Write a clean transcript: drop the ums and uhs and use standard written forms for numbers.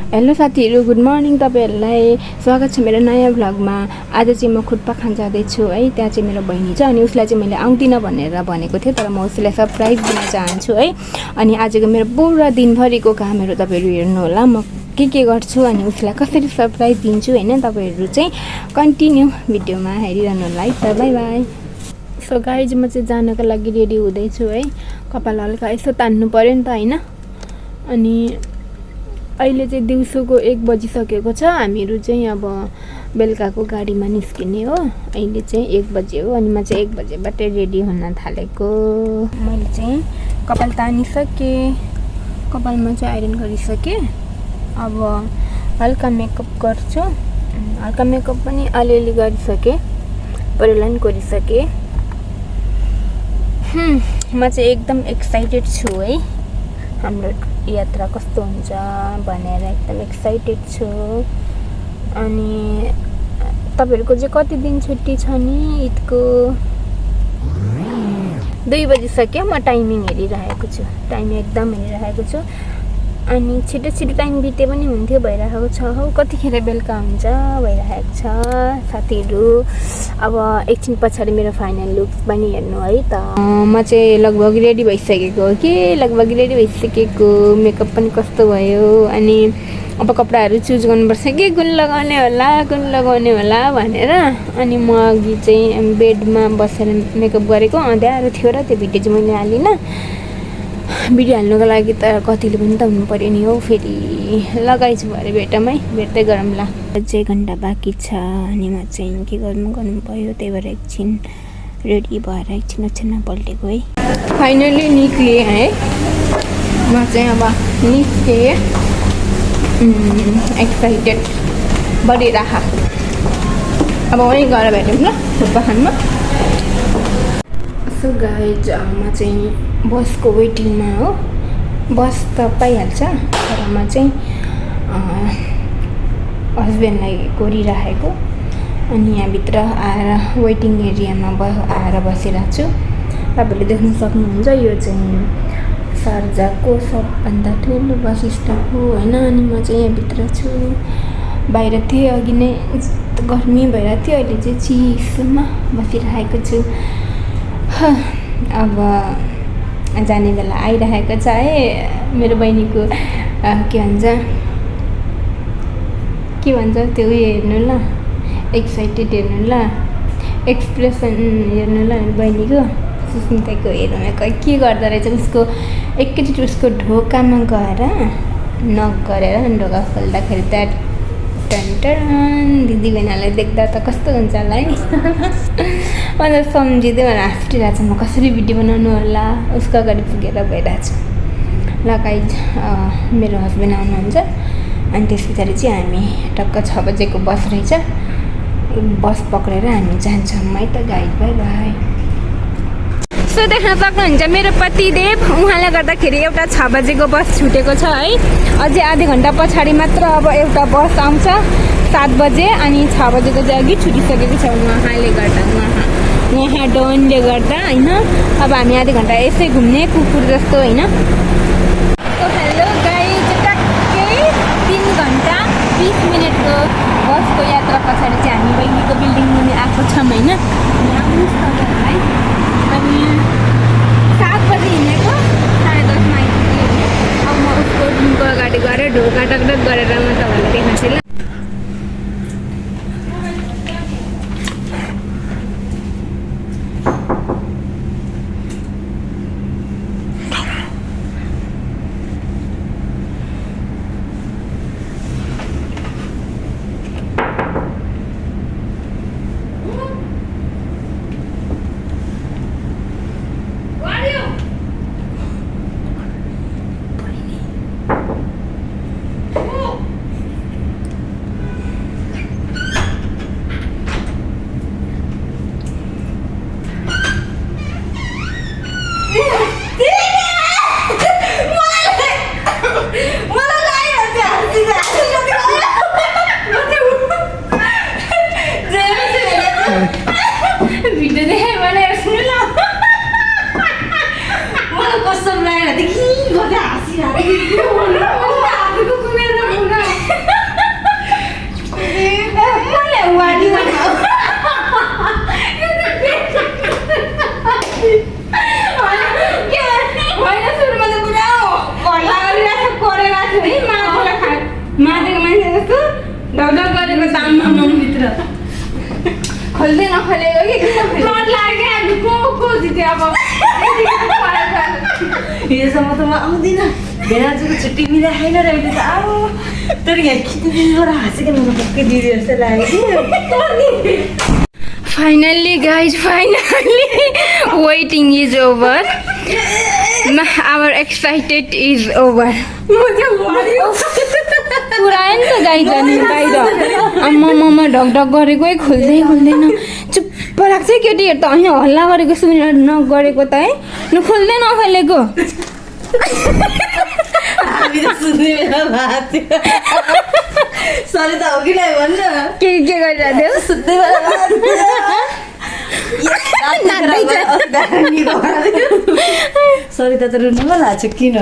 Hello साथीहरू, good morning. तपाईँहरूलाई स्वागत छ मेरो नयाँ भ्लगमा। आज चाहिँ म खुट्पाखान जाँदैछु है। त्यहाँ चाहिँ मेरो बहिनी छ अनि उसलाई चाहिँ मैले आउँदिनँ भनेर भनेको थिएँ, तर म उसलाई सरप्राइज दिन चाहन्छु है। अनि आजको मेरो पुरा दिनभरिको कामहरू तपाईँहरू हेर्नु होला, म के गर्छु अनि उसलाई कसरी सरप्राइज दिन्छु होइन। तपाईँहरू चाहिँ कन्टिन्यू भिडियोमा हेरिरहनु होला है त। By by. सो गाइज, म चाहिँ जानको लागि रेडी हुँदैछु है। कपाल हल्का यसो तान्नु पऱ्यो नि त होइन। अनि अहिले चाहिँ दिउँसोको 1 बजिसकेको छ। हामीहरू चाहिँ अब बेलुकाको गाडीमा निस्किने हो। अहिले चाहिँ 1 बजे हो अनि म चाहिँ 1 बजेबाट रेडी हुन थालेको। मैले चाहिँ कपाल तानिसकेँ, कपालमा चाहिँ आइरन गरिसकेँ। अब हल्का मेकअप गर्छु। हल्का मेकअप पनि अलिअलि गरिसकेँ, परिलाइन कोरिसकेँ। म चाहिँ एकदम एक्साइटेड छु है, हाम्रो यात्रा कस्तो हुन्छ भनेर एकदम एक्साइटेड छु। अनि तपाईँहरूको चाहिँ कति दिन छुट्टी छ नि ईदको? 2 बजिसक्यो। म टाइमिङ हेरिरहेको छु, टाइम एकदम हेरिरहेको छु। अनि छिटो छिटो टाइम बिते पनि हुन्थ्यो, भइरहेको छ हौ। कतिखेर बेलुका हुन्छ भइरहेको छ साथीहरू। अब एकछिन पछाडि मेरो फाइनल लुक्स पनि हेर्नु है त। म चाहिँ लगभग रेडी भइसकेको हो कि, लगभग रेडी भइसकेको। मेकअप पनि कस्तो भयो। अनि अब कपडाहरू चुज गर्नुपर्छ कि कुन लगाउने होला भनेर। अनि म अघि चाहिँ बेडमा बसेर मेकअप गरेको, अँध्यारो थियो र त्यो भिडियो चाहिँ मैले हालिनँ। भिडियो हाल्नुको लागि त कतिले पनि त हुनु पऱ्यो नि हौ। फेरि लगाइछु भरे भेट्दै गरौँला। 1 घन्टा बाँकी छ अनि म चाहिँ के गर्नु भयो, त्यही भएर एकछिन रेडी भएर एकछिन ओछ्यानमा पल्टेको है। फाइनली निक्लिएँ है। म चाहिँ अब निस्केँ, एक्साइटेड बढिरह। अब वहीँ गएर भेटौँ ल खुट्पाखानमा। सो गाइज, म चाहिँ बसको वेटिङमा हो। बस त पाइहाल्छ, तर म चाहिँ हस्बेन्डलाई कोरिराखेको। अनि यहाँभित्र आएर वेटिङ एरियामा आएर बसिरहेको छु। तपाईँले देख्न सक्नुहुन्छ, यो चाहिँ शारजाको सबभन्दा ठुलो बस स्टप हो होइन। अनि म चाहिँ यहाँभित्र छु। बाहिर थिएँ अघि नै, गर्मी भइरहेको थियो। अहिले चाहिँ चिसोमा बसिरहेको छु। अब जाने बेला आइरहेको छ है। मेरो बहिनीको के भन्छ त्यो उयो हेर्नु ल, एक्साइटेड हेर्नु ल, एक्सप्रेसन हेर्नु ल बहिनीको। सुस्मिताको हेर्नुमा के गर्दो रहेछ, उसको एकैचोटि उसको ढोकामा गएर नक गरेर ढोका खोल्दाखेरि त टन दिदी बहिनीलाई देख्दा त कस्तो हुन्छ होला है। म त सम्झिँदै मलाई हाँसिरहेको छ, म कसरी भिडियो बनाउनु होला। उसको अगाडि पुगेर गइरहेको छु। ल गाइज, मेरो हस्बेन्ड आउनुहुन्छ अनि त्यस पछाडि चाहिँ हामी टक्क 6 बजेको बस रहेछ, बस पक्रेर हामी जान्छौँ है त गाइज। By by. सो देख्न सक्नुहुन्छ मेरो पतिदेव, उहाँले गर्दाखेरि एउटा 6 बजेको बस छुटेको छ है। अझै आधा घन्टा पछाडि मात्र अब एउटा बस आउँछ 7 बजे। अनि 6 बजेको चाहिँ अघि छुटिसकेको छ उहाँले गर्दा, उहाँ डनले गर्दा होइन। अब हामी आधा घन्टा यसै घुम्ने कुकुर जस्तो होइन। सो हेलो गाइज, टक्कै 3 घन्टा 20 मिनटको बसको यात्रा पछाडि चाहिँ हामी बहिनीको बिल्डिङ मुनि आएको छौँ होइन। है अनि 7 बजी हिँडेको 10:30 मा आइपुग्यो। अब म उसको रुमको अगाडि गएर ढोका टकटक गरेर म तपाईँलाई देखाउँछु ल। माथेको मान्छे जस्तो ढकढक गरेको दाममा ममभित्र खोल्दै नखोलेको कि डर लाग्यो हामी को जित्यो अब हिजोसम्म त म आउँदिनँ भेनाजुको छुट्टी मिलाएन र अहिले त आऊ तर यहाँ खिचिदिएर हाँसेको मेरो पक्कै दिदी जस्तो लाग्यो Finally guys, finally waiting is over. Our excited is over. पुरायो नि त गाई जाने बाहिर आम्मा ढकढक गरेकै खोल्दैन चुप्प लाग्छ केटीहरू त होइन हल्ला गरेको सुनेर नगरेको त है न खोल्दै नखोलेको हामी त सुन्ने बेला भएको थियो सरी त हो कि नै भन्न के गरिरहेको थियो सुत्दै बेला सरी त रुनु मलाई लाग्छ किन